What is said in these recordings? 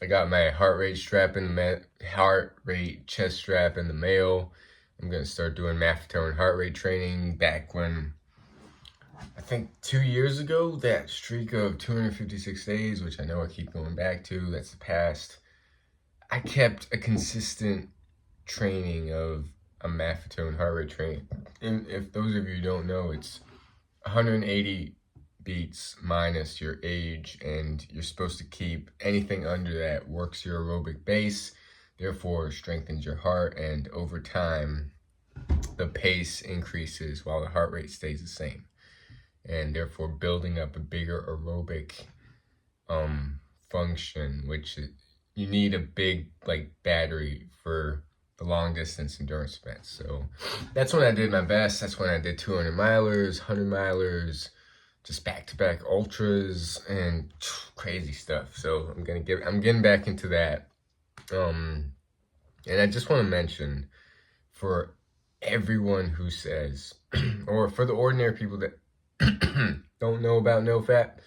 I got my heart rate chest strap in the mail. I'm gonna start doing Maffetone heart rate training back when I think 2 years ago, that streak of 256 days, which I know I keep going back to, that's the past. I kept a consistent training of a Maffetone heart rate training. And if those of you don't know, it's 180 beats minus your age, and you're supposed to keep anything under that works your aerobic base, therefore strengthens your heart, and over time the pace increases while the heart rate stays the same, and therefore building up a bigger aerobic function, which you need a big battery for the long distance endurance events. So that's when I did my best. That's when I did 200 milers, 100 milers, just back-to-back ultras and crazy stuff. So I'm getting back into that. And I just want to mention, for everyone who says, or for the ordinary people that don't know about NoFap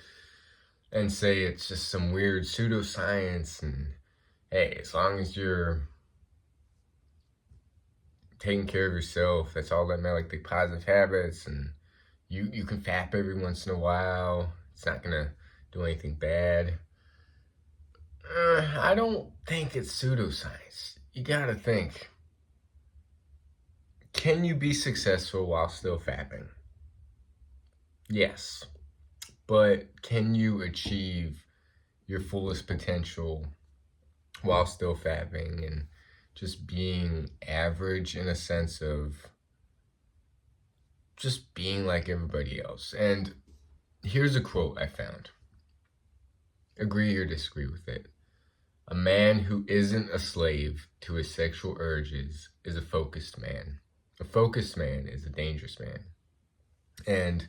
and say it's just some weird pseudoscience, and hey, as long as you're taking care of yourself, that's all that matters, like the positive habits, and you can fap every once in a while, it's not gonna do anything bad. I don't think it's pseudoscience. You gotta think, can you be successful while still fapping? Yes. But can you achieve your fullest potential while still fapping and just being average, in a sense of just being like everybody else? And here's a quote I found. Agree or disagree with it. A man who isn't a slave to his sexual urges is a focused man. A focused man is a dangerous man. And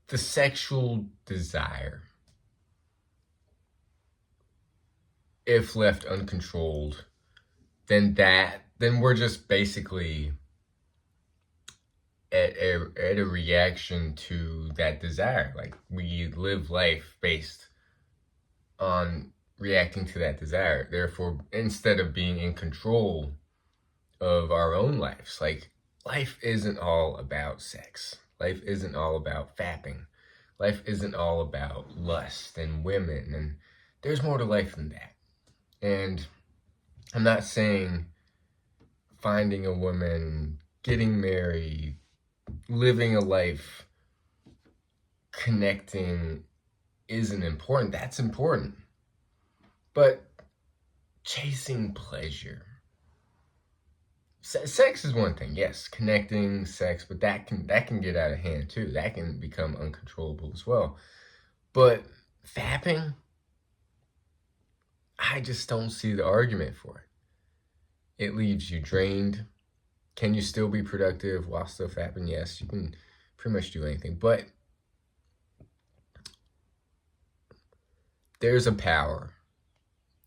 the sexual desire, if left uncontrolled, then we're just basically at a reaction to that desire. Like, we live life based on reacting to that desire. Therefore, instead of being in control of our own lives, like, life isn't all about sex. Life isn't all about fapping. Life isn't all about lust and women, and there's more to life than that. And I'm not saying finding a woman, getting married, living a life, connecting isn't important. That's important. But chasing pleasure, sex is one thing, yes, connecting, sex, but that can get out of hand too. That can become uncontrollable as well. But fapping, I just don't see the argument for it. It leaves you drained. Can you still be productive while still fapping? Yes, you can pretty much do anything. But there's a power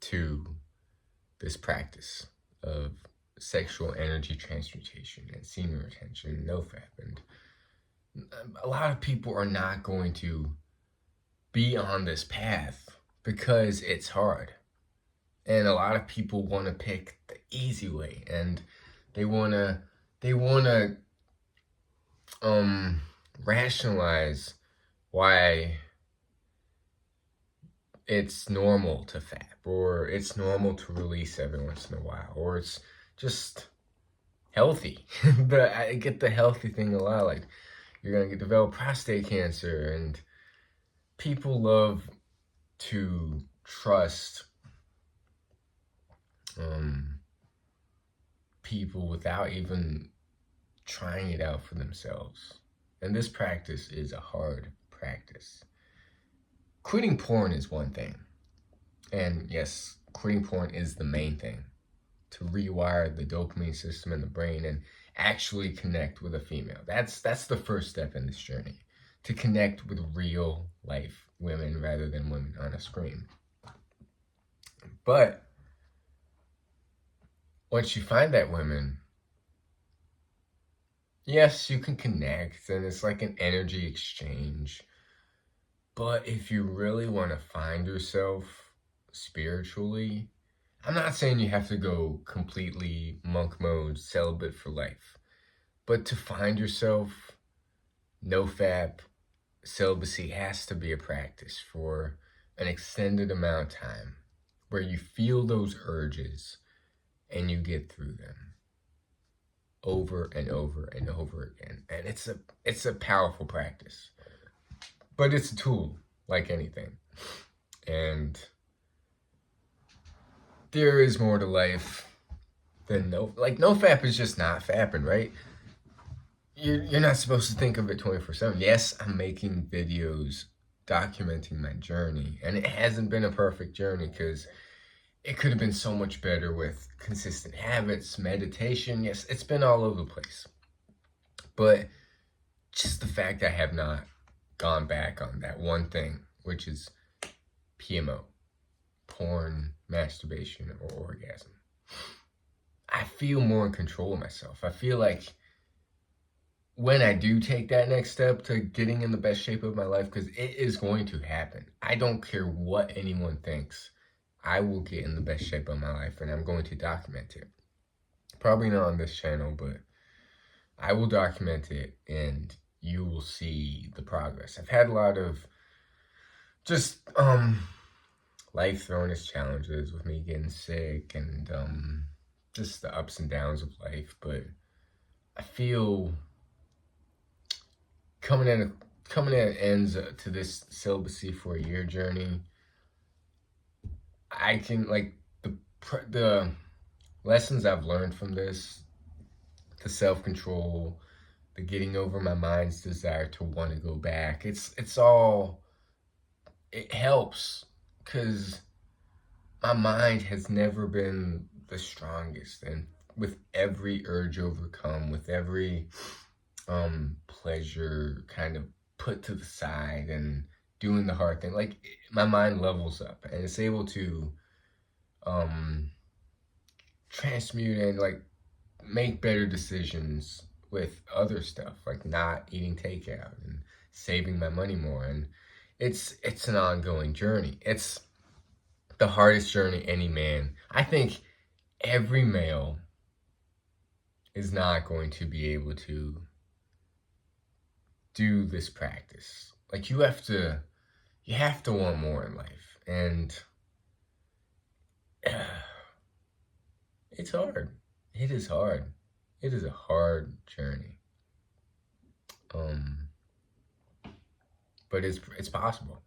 to this practice of sexual energy transmutation and semen retention, NoFap. And a lot of people are not going to be on this path because it's hard. And a lot of people want to pick the easy way, and they want to rationalize why it's normal to fap, or it's normal to release every once in a while, or it's just healthy. But I get the healthy thing a lot, like, you're gonna develop prostate cancer, and people love to trust people without even trying it out for themselves. And this practice is a hard practice. Quitting porn is one thing. And yes, quitting porn is the main thing. To rewire the dopamine system in the brain and actually connect with a female. That's the first step in this journey. To connect with real life women rather than women on a screen. But once you find that woman, yes, you can connect, and it's like an energy exchange. But if you really want to find yourself spiritually. I'm not saying you have to go completely monk mode, celibate for life, but to find yourself, NoFap, celibacy has to be a practice for an extended amount of time where you feel those urges and you get through them over and over and over again. And it's a powerful practice, but it's a tool like anything. And there is more to life than NoFap is just not fapping, right? You're not supposed to think of it 24/7. Yes, I'm making videos documenting my journey, and it hasn't been a perfect journey because it could have been so much better with consistent habits, meditation. Yes, it's been all over the place. But just the fact I have not gone back on that one thing, which is PMO, porn, masturbation, or orgasm. I feel more in control of myself. I feel like when I do take that next step to getting in the best shape of my life, because it is going to happen. I don't care what anyone thinks. I will get in the best shape of my life, and I'm going to document it. Probably not on this channel, but I will document it, and you will see the progress. I've had a lot of just life throwing its challenges with me getting sick and just the ups and downs of life, but I feel coming at ends to this celibacy for a year journey, I can, like, the lessons I've learned from this, the self-control, the getting over my mind's desire to want to go back, it helps because my mind has never been the strongest, and with every urge overcome, with every pleasure kind of put to the side and doing the hard thing, like, my mind levels up and it's able to transmute and like make better decisions with other stuff, like not eating takeout and saving my money more. And it's an ongoing journey. It's the hardest journey any man, I think every male is not going to be able to do this practice. Like, you have to want more in life, and it's hard. It is hard. It is a hard journey. But it's possible.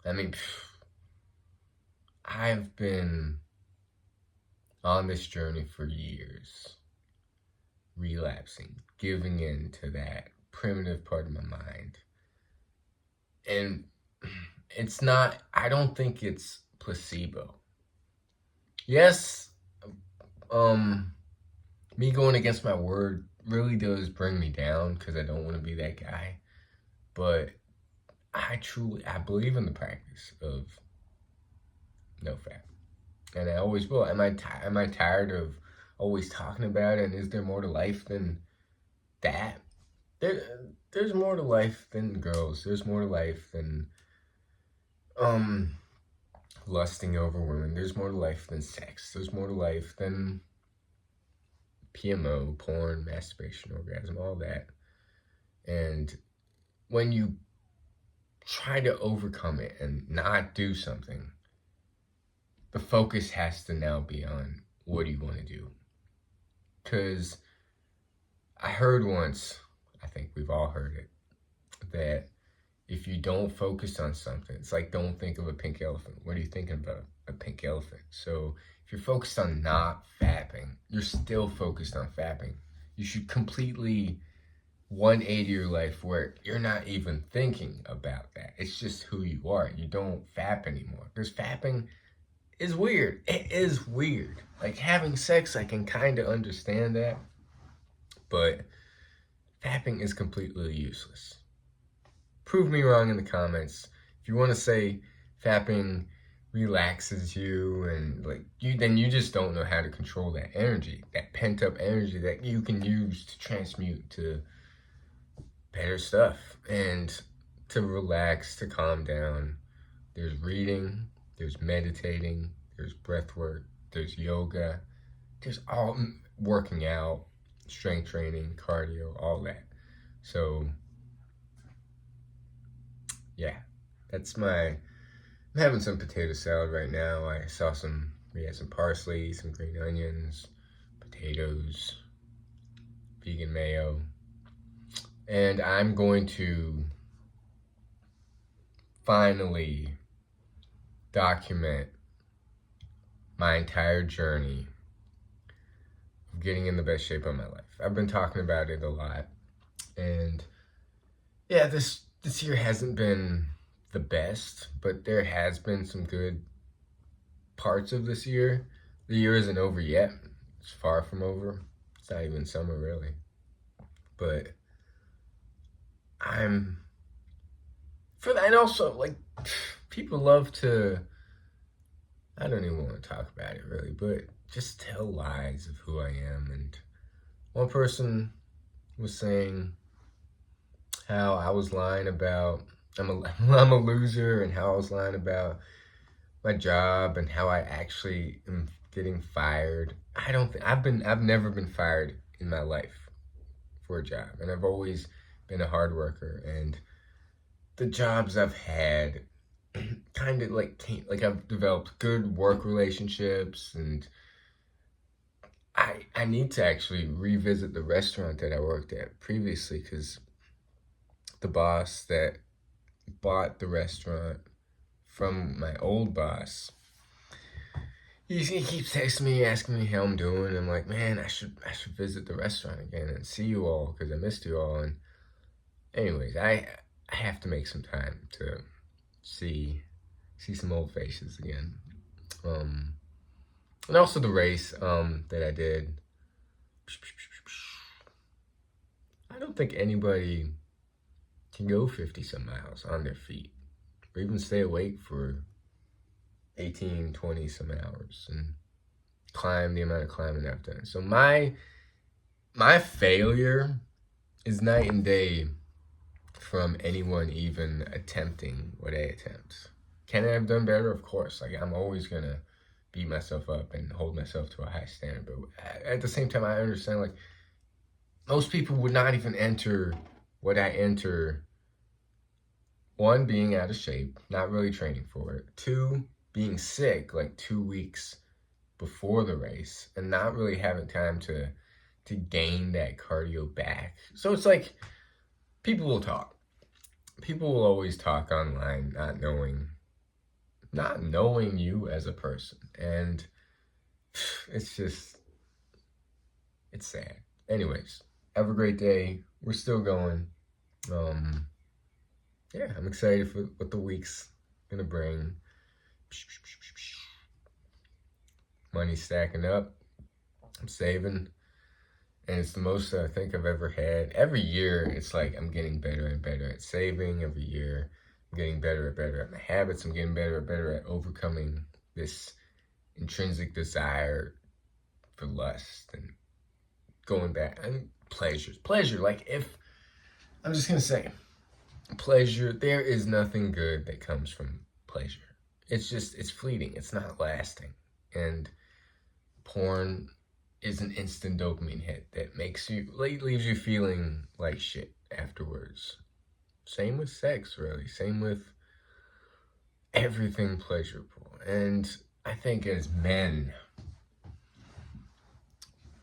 I mean, I've been on this journey for years, relapsing, giving in to that primitive part of my mind. And I don't think it's placebo. Yes, me going against my word really does bring me down because I don't want to be that guy. But I believe in the practice of NoFap, and I always will. Am I tired of always talking about it? And is there more to life than that? There's more to life than girls. There's more to life than lusting over women. There's more to life than sex. There's more to life than PMO, porn, masturbation, orgasm, all that. And when you try to overcome it and not do something, the focus has to now be on, what do you want to do? Because I heard once, I think we've all heard it, that if you don't focus on something, it's like, don't think of a pink elephant. What are you thinking about? A pink elephant. So if you're focused on not fapping, you're still focused on fapping. You should completely 180 your life where you're not even thinking about that. It's just who you are. You don't fap anymore. Because fapping is weird. It is weird. Like, having sex, I can kind of understand that. But fapping is completely useless. Prove me wrong in the comments. If you want to say fapping relaxes you and then you just don't know how to control that energy, that pent up energy that you can use to transmute to better stuff and to relax, to calm down. There's reading, there's meditating, there's breath work, there's yoga, there's all working out, strength training, cardio, all that. So yeah, I'm having some potato salad right now. We had some parsley, some green onions, potatoes, vegan mayo. And I'm going to finally document my entire journey of getting in the best shape of my life. I've been talking about it a lot. And yeah, this year hasn't been the best, but there has been some good parts of this year. The year isn't over yet. It's far from over. It's not even summer, really. But I'm for that. And also, like, people love to, I don't even want to talk about it really, but just tell lies of who I am. And one person was saying how I was lying about I'm a loser, and how I was lying about my job, and how I actually am getting fired. I've never been fired in my life for a job, and I've always been a hard worker. And the jobs I've had kind of like I've developed good work relationships, and I need to actually revisit the restaurant that I worked at previously, because the boss that bought the restaurant from my old boss, he keeps texting me, asking me how I'm doing. I'm like, man, I should visit the restaurant again and see you all, because I missed you all. And anyways, I have to make some time to see some old faces again. And also the race that I did. I don't think anybody can go 50 some miles on their feet, or even stay awake for 18, 20 some hours and climb the amount of climbing I've done. So my failure is night and day from anyone even attempting what I attempt. Can I have done better? Of course. Like, I'm always gonna beat myself up and hold myself to a high standard. But at the same time, I understand, like, most people would not even enter what I enter. One, being out of shape, not really training for it. Two, being sick like 2 weeks before the race and not really having time to gain that cardio back. So it's like, people will talk. People will always talk online, not knowing you as a person. And it's sad. Anyways, have a great day. We're still going. Yeah, I'm excited for what the week's gonna bring. Money's stacking up. I'm saving. And it's the most I think I've ever had. Every year, it's like I'm getting better and better at saving. Every year, I'm getting better and better at my habits. I'm getting better and better at overcoming this intrinsic desire for lust and going back. And pleasure. Like, if I'm just gonna say, pleasure. There is nothing good that comes from pleasure. It's fleeting. It's not lasting. And porn is an instant dopamine hit that leaves you feeling like shit afterwards. Same with sex, really. Same with everything pleasurable. And I think as men,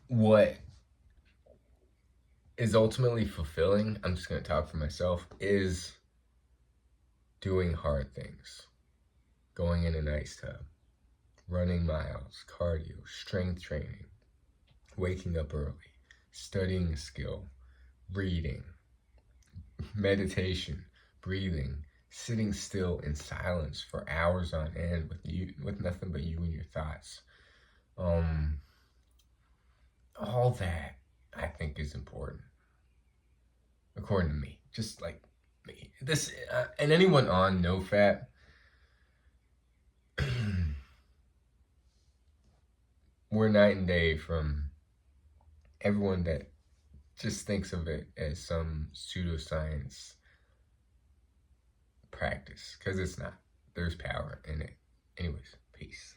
what is ultimately fulfilling, I'm just going to talk for myself, is doing hard things. Going in an ice tub, running miles, cardio, strength training, waking up early, studying a skill, reading, meditation, breathing, sitting still in silence for hours on end with nothing but you and your thoughts. All that, I think, is important, according to me. Just like me. This and anyone on NoFap, we're night and day from everyone that just thinks of it as some pseudoscience practice, because it's not. There's power in it. Anyways, peace.